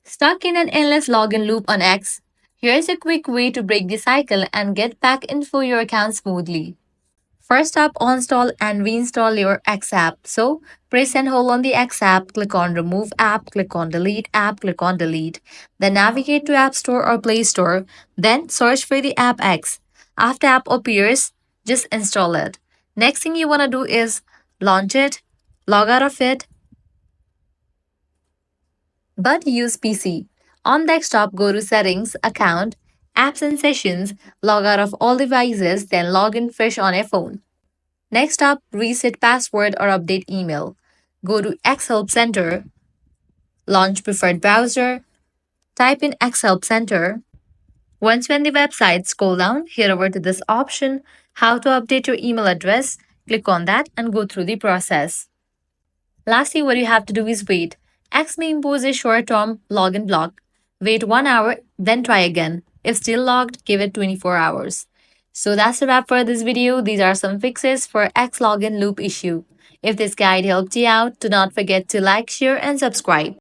Stuck in an endless login loop on X? Here's a quick way to break the cycle and get back into your account smoothly. First up, uninstall and reinstall your X app. So, press and hold on the X app, click on Remove app, click on Delete app, click on Delete. Then navigate to App Store or Play Store. Then search for the app X. After app appears, just install it. Next thing you want to do is launch it, log out of it, but use PC. On desktop, go to Settings, Account, Apps and Sessions, log out of all devices, then log in fresh on a phone. Next up, reset password or update email. Go to X Help Center, launch preferred browser, type in X Help Center. Once you're on the website, scroll down, head over to this option, how to update your email address. Click on that and go through the process. Lastly, what you have to do is wait. X may impose a short-term login block. Wait 1 hour, then try again. If still logged, give it 24 hours. So that's a wrap for this video. These are some fixes for X login loop issue. If this guide helped you out, do not forget to like, share, and subscribe.